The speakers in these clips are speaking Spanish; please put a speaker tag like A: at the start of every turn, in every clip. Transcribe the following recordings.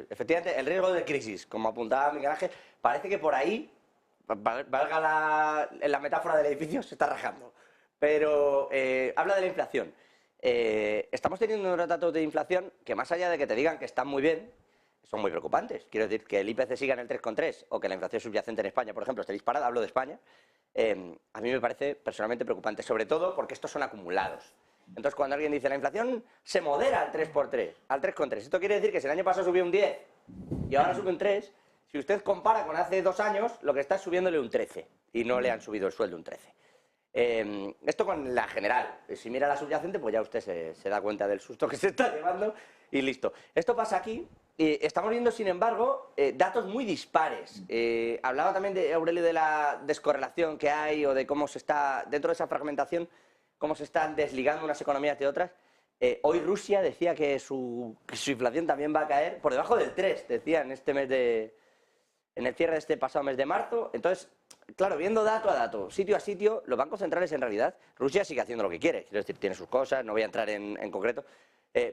A: efectivamente, el riesgo de crisis, como apuntaba Miguel Ángel, parece que por ahí, valga la metáfora del edificio, se está rajando. Pero habla de la inflación. Estamos teniendo unos datos de inflación que, más allá de que te digan que están muy bien, son muy preocupantes. Quiero decir, que el IPC siga en el 3,3 o que la inflación subyacente en España, por ejemplo, esté disparada, hablo de España, a mí me parece personalmente preocupante, sobre todo porque estos son acumulados. Entonces, cuando alguien dice la inflación se modera al 3x3, al 3,3, esto quiere decir que si el año pasado subió un 10 y ahora sube un 3, si usted compara con hace 2 años, lo que está es subiéndole un 13 y no le han subido el sueldo un 13. Esto con la general. Si mira la subyacente, pues ya usted se da cuenta del susto que se está llevando y listo. Esto pasa aquí. Estamos viendo, sin embargo, datos muy dispares. Hablaba también de Aurelio de la descorrelación que hay o de cómo se está, dentro de esa fragmentación, cómo se están desligando unas economías de otras. Hoy Rusia decía que su inflación también va a caer por debajo del 3, decía en el cierre de este pasado mes de marzo. Entonces, claro, viendo dato a dato, sitio a sitio, los bancos centrales en realidad, Rusia sigue haciendo lo que quiere, quiero decir, tiene sus cosas, no voy a entrar en concreto,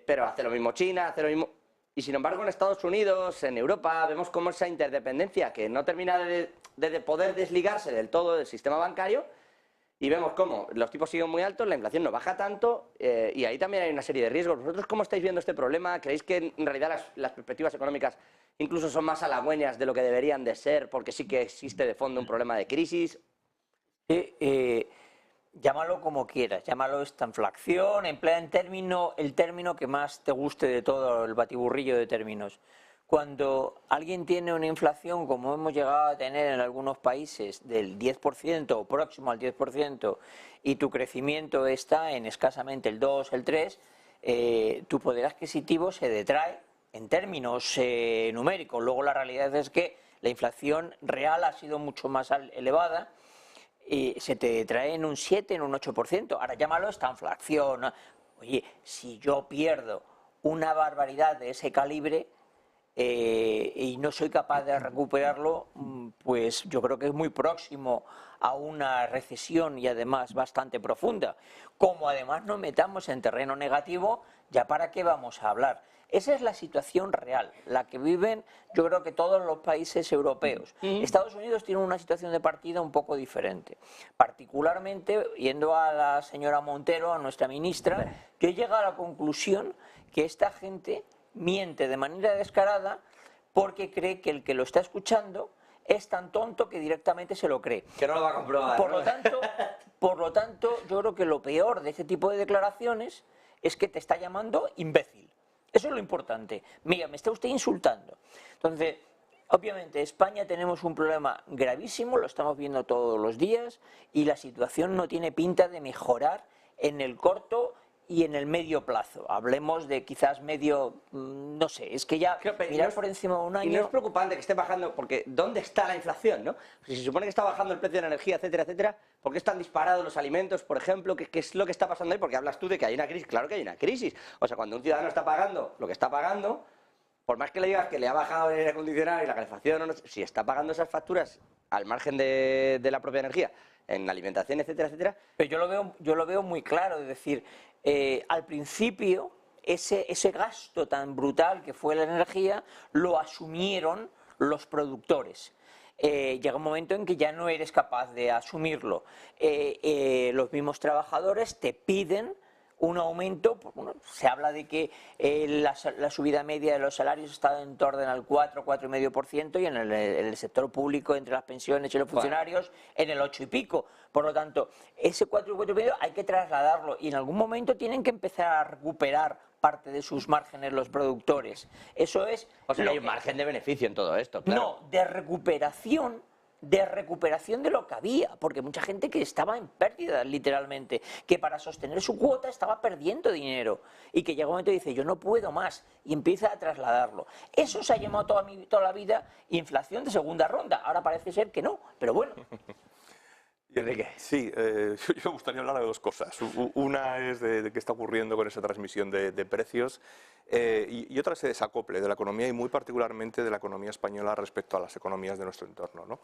A: pero hace lo mismo China, hace lo mismo. Y sin embargo, en Estados Unidos, en Europa, vemos cómo esa interdependencia que no termina de poder desligarse del todo del sistema bancario, y vemos cómo los tipos siguen muy altos, la inflación no baja tanto, y ahí también hay una serie de riesgos. ¿Vosotros cómo estáis viendo este problema? ¿Creéis que en realidad las perspectivas económicas incluso son más halagüeñas de lo que deberían de ser, porque sí que existe de fondo un problema de crisis?
B: Llámalo como quieras, llámalo estanflación, emplea el término que más te guste de todo el batiburrillo de términos. Cuando alguien tiene una inflación, como hemos llegado a tener en algunos países, del 10% o próximo al 10%, y tu crecimiento está en escasamente el 2, el 3, tu poder adquisitivo se detrae en términos numéricos. Luego la realidad es que la inflación real ha sido mucho más elevada, y se te trae en un 7, en un 8%. Ahora llámalo estanflación. Oye, si yo pierdo una barbaridad de ese calibre y no soy capaz de recuperarlo, pues yo creo que es muy próximo a una recesión y además bastante profunda. Como además nos metamos en terreno negativo, ¿ya para qué vamos a hablar? Esa es la situación real, la que viven yo creo que todos los países europeos. Estados Unidos tiene una situación de partida un poco diferente. Particularmente, yendo a la señora Montero, a nuestra ministra, yo he llegado a la conclusión que esta gente miente de manera descarada porque cree que el que lo está escuchando es tan tonto que directamente se lo cree.
A: Que no lo va a comprobar.
B: Por lo tanto, yo creo que lo peor de este tipo de declaraciones es que te está llamando imbécil. Eso es lo importante. Mira, me está usted insultando. Entonces, obviamente, en España tenemos un problema gravísimo, lo estamos viendo todos los días, y la situación no tiene pinta de mejorar en el corto y en el medio plazo. Hablemos de quizás medio, no sé, es que ya mirar por encima de un año...
A: Y no es preocupante que esté bajando, porque ¿dónde está la inflación, no? Si se supone que está bajando el precio de la energía, etcétera, etcétera, ¿por qué están disparados los alimentos, por ejemplo? ¿Qué es lo que está pasando ahí? Porque hablas tú de que hay una crisis. Claro que hay una crisis. O sea, cuando un ciudadano está pagando lo que está pagando, por más que le digas que le ha bajado el aire acondicionado y la calefacción, o no, si está pagando esas facturas al margen de la propia energía, en alimentación, etcétera, etcétera...
B: Pero yo lo veo muy claro, es decir, al principio ese gasto tan brutal que fue la energía lo asumieron los productores. Llega un momento en que ya no eres capaz de asumirlo. Los mismos trabajadores te piden un aumento, bueno, se habla de que la subida media de los salarios está en torno al 4,5% y en el sector público, entre las pensiones y los funcionarios, en el 8 y pico. Por lo tanto, ese 4,5% hay que trasladarlo y en algún momento tienen que empezar a recuperar parte de sus márgenes los productores. Eso es...
A: O sea, hay un margen de beneficio en todo esto, claro.
B: No, de recuperación de lo que había, porque mucha gente que estaba en pérdida, literalmente, que para sostener su cuota estaba perdiendo dinero y que llega un momento y dice, yo no puedo más, y empieza a trasladarlo. Eso se ha llamado toda la vida inflación de segunda ronda, ahora parece ser que no, pero bueno.
C: Enrique. Sí, yo me gustaría hablar de dos cosas. Una es de qué está ocurriendo con esa transmisión de precios y otra es ese desacople de la economía y muy particularmente de la economía española respecto a las economías de nuestro entorno, ¿no?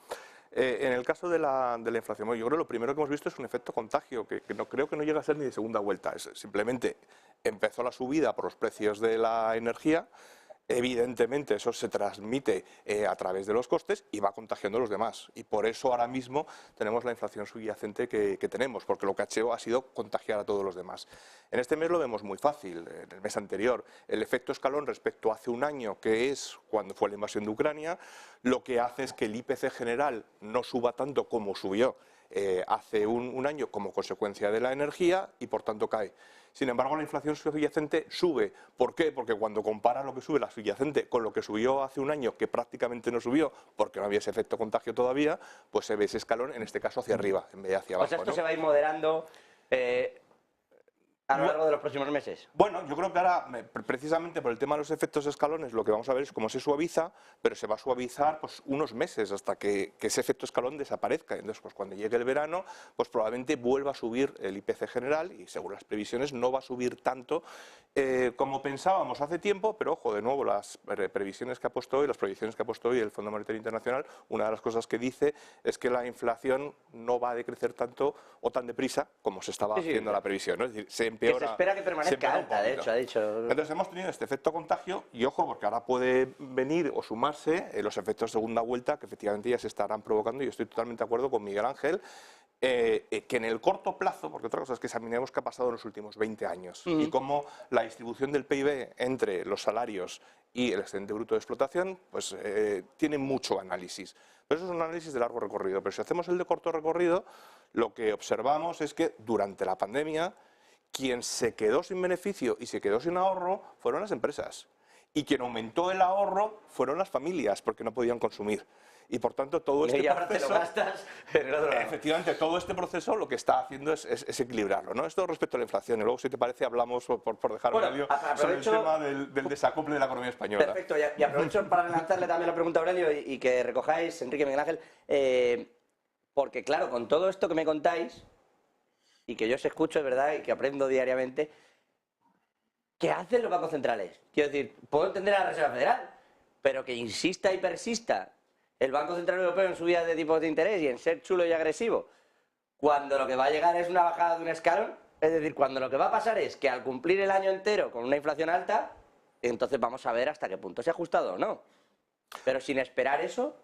C: En el caso de la inflación, yo creo que lo primero que hemos visto es un efecto contagio que no creo que no llega a ser ni de segunda vuelta. Simplemente empezó la subida por los precios de la energía. Evidentemente eso se transmite a través de los costes y va contagiando a los demás. Y por eso ahora mismo tenemos la inflación subyacente que tenemos, porque lo que ha hecho ha sido contagiar a todos los demás. En este mes lo vemos muy fácil, en el mes anterior. El efecto escalón respecto a hace un año, que es cuando fue la invasión de Ucrania, lo que hace es que el IPC general no suba tanto como subió hace un año como consecuencia de la energía y por tanto cae. Sin embargo, la inflación subyacente sube. ¿Por qué? Porque cuando compara lo que sube la subyacente con lo que subió hace un año, que prácticamente no subió porque no había ese efecto contagio todavía, pues se ve ese escalón, en este caso hacia arriba, en vez de hacia abajo.
A: O sea, esto
C: ¿no?
A: se va a ir moderando a lo largo de los próximos meses.
C: Bueno, yo creo que ahora, precisamente por el tema de los efectos escalones, lo que vamos a ver es cómo se suaviza, pero se va a suavizar pues, unos meses hasta que ese efecto escalón desaparezca. Entonces, pues, cuando llegue el verano, pues probablemente vuelva a subir el IPC general y, según las previsiones, no va a subir tanto como pensábamos hace tiempo, pero ojo, de nuevo, las previsiones que ha puesto hoy, las proyecciones que ha puesto hoy el Fondo Monetario Internacional, una de las cosas que dice es que la inflación no va a decrecer tanto o tan deprisa como se estaba haciendo la previsión, ¿no? Es decir, se empeora.
A: Que se espera que permanezca alta, de hecho, ha dicho.
C: Entonces hemos tenido este efecto contagio y ojo, porque ahora puede venir o sumarse los efectos de segunda vuelta que efectivamente ya se estarán provocando y yo estoy totalmente de acuerdo con Miguel Ángel. Que en el corto plazo, porque otra cosa es que examinemos qué ha pasado en los últimos 20 años y cómo la distribución del PIB entre los salarios y el excedente bruto de explotación, pues tiene mucho análisis. Pero eso es un análisis de largo recorrido. Pero si hacemos el de corto recorrido, lo que observamos es que durante la pandemia, quien se quedó sin beneficio y se quedó sin ahorro fueron las empresas. Y quien aumentó el ahorro fueron las familias, porque no podían consumir. Y por tanto todo este proceso,
A: te lo gastas en el otro lado.
C: efectivamente, todo este proceso lo que está haciendo es equilibrarlo, ¿no? Esto respecto a la inflación. Y luego, si te parece, hablamos, por dejar medio, sobre el tema del desacople de la economía española.
A: Perfecto, y aprovecho para lanzarle también la pregunta a Aurelio y que recojáis, Enrique, Miguel Ángel, porque claro, con todo esto que me contáis, y que yo os escucho, es verdad, y que aprendo diariamente, ¿qué hacen los bancos centrales? Quiero decir, puedo entender a la Reserva Federal, pero que insista y persista el Banco Central Europeo en subidas de tipos de interés y en ser chulo y agresivo, cuando lo que va a llegar es una bajada de un escalón, es decir, cuando lo que va a pasar es que al cumplir el año entero con una inflación alta, entonces vamos a ver hasta qué punto se ha ajustado o no. Pero sin esperar eso...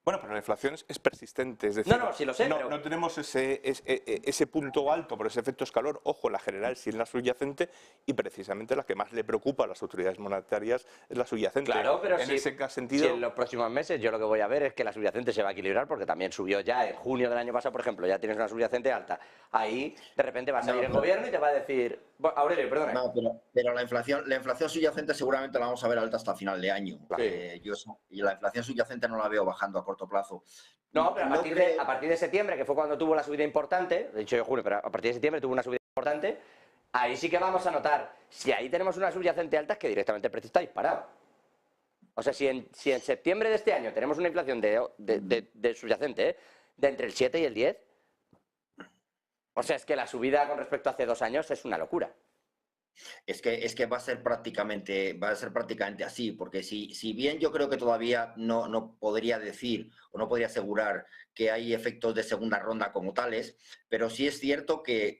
C: Bueno, pero la inflación es persistente, es decir,
A: sí lo sé, pero...
C: no tenemos ese punto alto por ese efecto escalón, ojo, la general sí es la subyacente y precisamente la que más le preocupa a las autoridades monetarias es la subyacente.
A: Claro, pero
C: en ese sentido...
A: si en los próximos meses yo lo que voy a ver es que la subyacente se va a equilibrar porque también subió ya en junio del año pasado, por ejemplo, ya tienes una subyacente alta. Ahí de repente va a salir el gobierno y te va a decir... Bueno, Aurelio, perdona.
D: No, pero la inflación subyacente seguramente la vamos a ver alta hasta final de año. Y la inflación subyacente no la veo bajando a corto plazo.
A: No, pero a partir de septiembre, que fue cuando tuvo la subida importante, de hecho yo juro, pero a partir de septiembre tuvo una subida importante, ahí sí que vamos a notar, si ahí tenemos una subyacente alta, es que directamente el precio está disparado. O sea, si en septiembre de este año tenemos una inflación de subyacente de entre el 7 y el 10, o sea, es que la subida con respecto a hace 2 años es una locura.
D: Es que va a ser prácticamente así, porque si bien yo creo que todavía no podría decir o no podría asegurar que hay efectos de segunda ronda como tales, pero sí es cierto que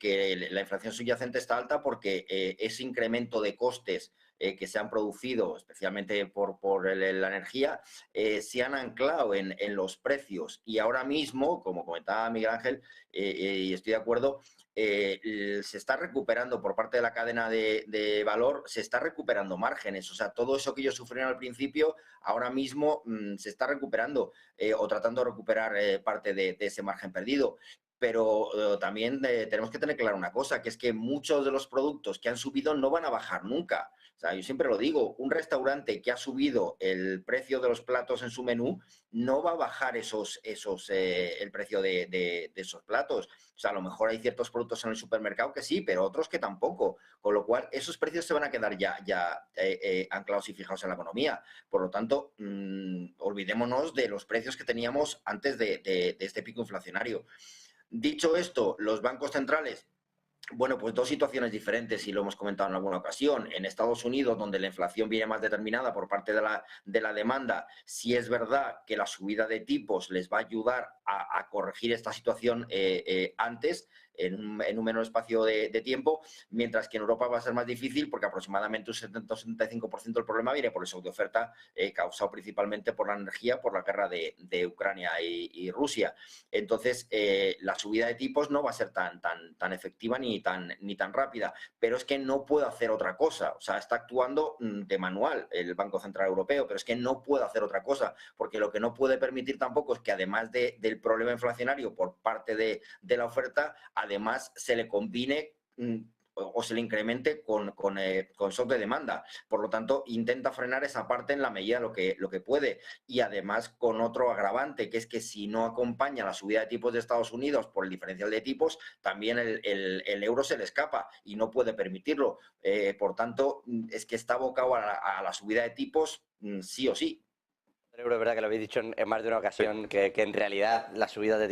D: la inflación subyacente está alta porque ese incremento de costes que se han producido, especialmente por la energía, se han anclado en los precios. Y ahora mismo, como comentaba Miguel Ángel, y estoy de acuerdo, se está recuperando por parte de la cadena de valor, se está recuperando márgenes. O sea, todo eso que ellos sufrieron al principio, ahora mismo se está recuperando o tratando de recuperar parte de ese margen perdido. Pero también tenemos que tener claro una cosa, que es que muchos de los productos que han subido no van a bajar nunca. O sea, yo siempre lo digo, un restaurante que ha subido el precio de los platos en su menú no va a bajar el precio de esos platos. O sea, a lo mejor hay ciertos productos en el supermercado que sí, pero otros que tampoco. Con lo cual, esos precios se van a quedar ya anclados y fijados en la economía. Por lo tanto, olvidémonos de los precios que teníamos antes de este pico inflacionario. Dicho esto, los bancos centrales, bueno, pues dos situaciones diferentes y lo hemos comentado en alguna ocasión. En Estados Unidos, donde la inflación viene más determinada por parte de la demanda, sí es verdad que la subida de tipos les va a ayudar a corregir esta situación antes. en un menor espacio de tiempo, mientras que en Europa va a ser más difícil porque aproximadamente un 70-75% del problema viene por el shock de oferta causado principalmente por la energía, por la guerra de Ucrania y Rusia. Entonces, la subida de tipos no va a ser tan efectiva ni tan rápida, pero es que no puede hacer otra cosa. O sea, está actuando de manual el Banco Central Europeo, pero es que no puede hacer otra cosa, porque lo que no puede permitir tampoco es que además del problema inflacionario por parte de la oferta, además se le combine o se le incremente con shock de demanda. Por lo tanto, intenta frenar esa parte en la medida de lo que puede. Y además con otro agravante, que es que si no acompaña la subida de tipos de Estados Unidos por el diferencial de tipos, también el euro se le escapa y no puede permitirlo. Por tanto, es que está abocado a la subida de tipos sí o sí.
A: Es verdad que lo habéis dicho en más de una ocasión, que en realidad las subidas de tipos